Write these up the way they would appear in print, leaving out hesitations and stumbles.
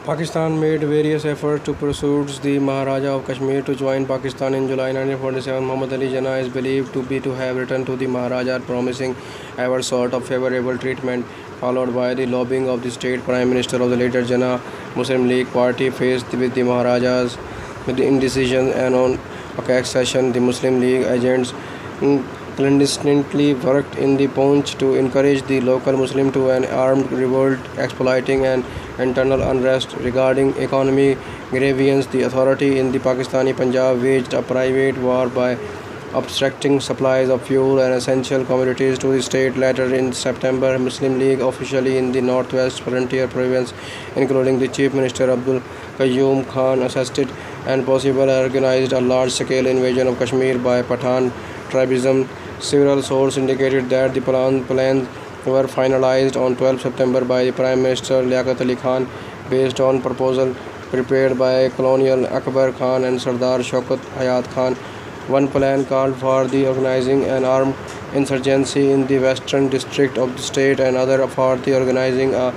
Pakistan made various efforts to persuade the Maharaja of Kashmir to join Pakistan in July 1947. Muhammad Ali Jinnah is believed to have written to the Maharaja promising every sort of favorable treatment, followed by the lobbying of the state prime minister of the later Jinnah Muslim League party. Faced with the Maharaja's indecision and on accession, the Muslim League agents clandestinely worked in the Poonch to encourage the local Muslim to an armed revolt, exploiting an internal unrest regarding economic grievance. The authority in the Pakistani Punjab waged a private war by obstructing supplies of fuel and essential commodities to the state. Later in September, Muslim League officially in the northwest frontier province, including the Chief Minister Abdul Qayyum Khan, assisted and possibly organized a large-scale invasion of Kashmir by Pathan tribalism. Several sources indicated that the plans were finalized on 12 September by the Prime Minister Liaquat Ali Khan, based on proposal prepared by Colonel Akbar Khan and Sardar Shaukat Hayat Khan. One plan called for the organizing an armed insurgency in the western district of the state, and other for the organizing a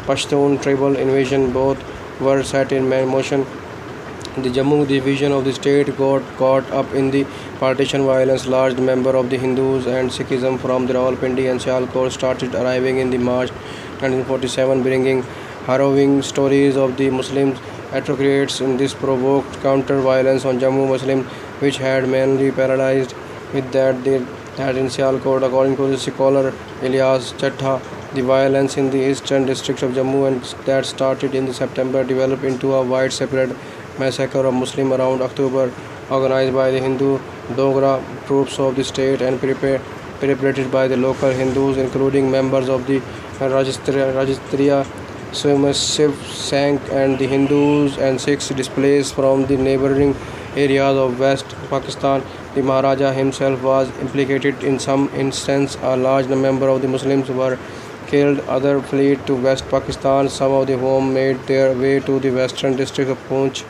Pashtun tribal invasion. Both were set in motion. The Jammu division of the state got caught up in the partition violence. Large number of the Hindus and Sikhism from the Rawalpindi and Sialkot started arriving in the March 1947, bringing harrowing stories of the Muslim autocrats. In this provoked counter-violence on Jammu Muslim, which had mainly paralyzed with that in Sialkot. According to the scholar Ilyas Chattha, the violence in the eastern district of Jammu and that started in September developed into a widespread massacre of Muslims around October, organized by the Hindu Dogra troops of the state and perpetrated by the local Hindus, including members of the Rajastriya Swayamsev Sangh, and the Hindus and Sikhs displaced from the neighboring areas of West Pakistan. The Maharaja himself was implicated in some instances. A large number of the Muslims were killed, others fled to West Pakistan, some of whom made their way to the western district of Poonch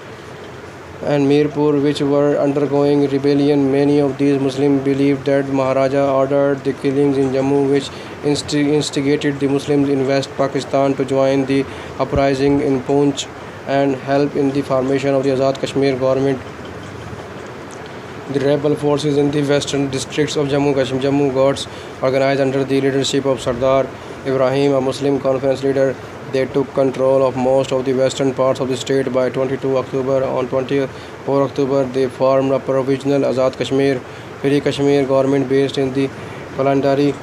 and Mirpur, which were undergoing rebellion. Many of these Muslims believed that Maharaja ordered the killings in Jammu, which instigated the Muslims in West Pakistan to join the uprising in Poonch and help in the formation of the Azad Kashmir government. The rebel forces in the western districts of Jammu got organized under the leadership of Sardar Ibrahim, a Muslim conference leader. They took control of most of the western parts of the state by 22 October. On 24 October, they formed a provisional Azad Kashmir, Free Kashmir government based in the Palandari.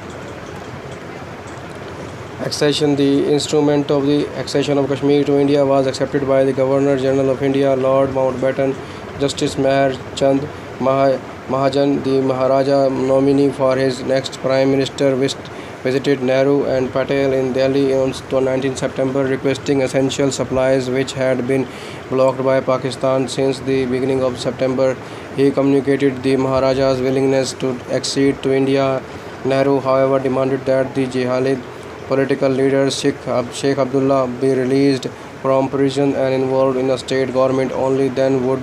Accession. The instrument of the accession of Kashmir to India was accepted by the Governor General of India, Lord Mountbatten. Justice Meher Chand Mahajan, the Maharaja nominee for his next Prime Minister, visited Nehru and Patel in Delhi on 19 September, requesting essential supplies which had been blocked by Pakistan since the beginning of September. He communicated the Maharaja's willingness to accede to India. Nehru, however, demanded that the jihadist political leader Sheikh Abdullah be released from prison and involved in a state government. Only then would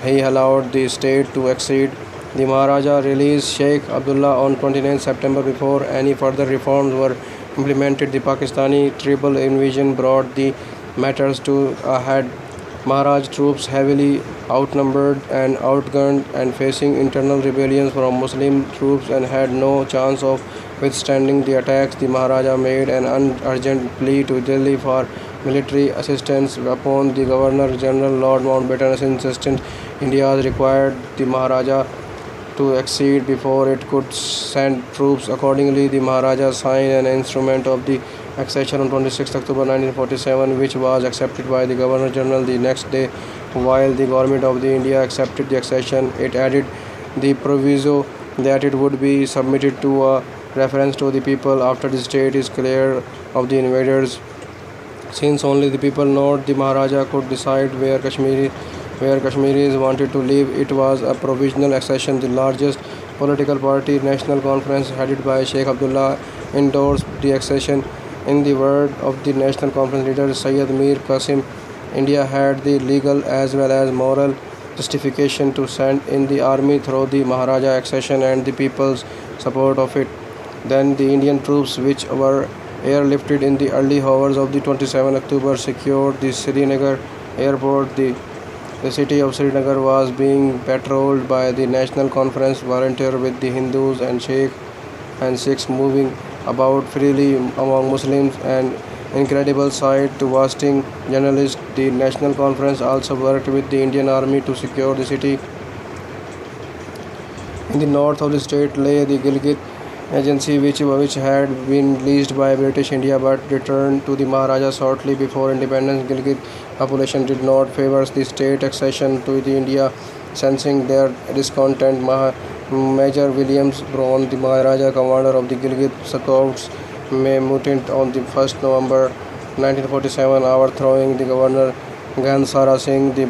he allow the state to accede. The Maharaja released Sheikh Abdullah on 29 September. Before any further reforms were implemented, the Pakistani tribal invasion brought the matters to a head. Maharaj troops, heavily outnumbered and outgunned and facing internal rebellions from Muslim troops, and had no chance of withstanding the attacks. The Maharaja made an urgent plea to Delhi for military assistance. Upon the Governor General Lord Mountbatten's insistence, India required the Maharaja to accede before it could send troops. Accordingly, the Maharaja signed an instrument of the accession on 26 October 1947, which was accepted by the Governor General the next day. While the government of the India accepted the accession, it added the proviso that it would be submitted to a reference to the people after the state is cleared of the invaders. Since only the people, not the Maharaja, could decide where Kashmiris wanted to live, it was a provisional accession. The largest political party, National Conference, headed by Sheikh Abdullah, endorsed the accession. In the word of the National Conference leader Syed Mir Qasim, India had the legal as well as moral justification to send in the army through the Maharaja accession and the people's support of it. Then the Indian troops, which were airlifted in the early hours of the 27 October, secured the Srinagar airport. The city of Srinagar was being patrolled by the National Conference volunteer, with the Hindus and Sikhs moving about freely among Muslims. An incredible sight to watching journalists. The National Conference also worked with the Indian Army to secure the city. In the north of the state lay the Gilgit Agency, which had been leased by British India but returned to the Maharaja shortly before independence. Gilgit population did not favor the state accession to the India. Sensing their discontent, Major Williams Brown, the Maharaja commander of the Gilgit Scouts, mutinied on the 1st November 1947, overthrowing the governor Ghansara Singh. The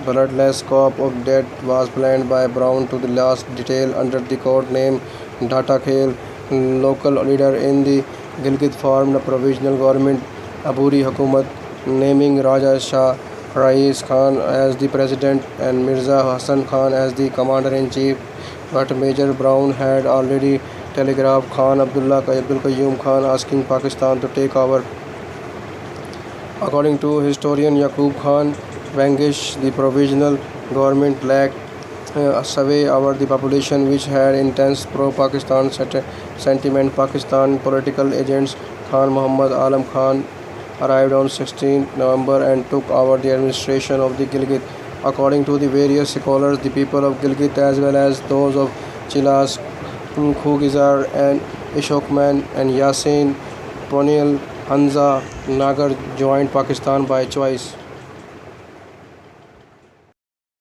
bloodless coup of death was planned by Brown to the last detail under the code name Data Khel. Local leader in the Gilgit formed a provisional government, Aburi Hukumat, naming Raja Shah Rais Khan as the president and Mirza Hassan Khan as the commander-in-chief. But Major Brown had already telegraphed Khan Abdul Qayyum Khan asking Pakistan to take over. According to historian Yaqub Khan Bangish, the provisional government lacked sway over the population, which had intense pro-Pakistan sentiment. Pakistan political agents Khan Muhammad Alam Khan arrived on 16 November and took over the administration of the Gilgit. According to the various scholars, the people of Gilgit, as well as those of Chilas, Khugizar and Ishokman and Yasin, Ponial, Hanza, Nagar, joined Pakistan by choice.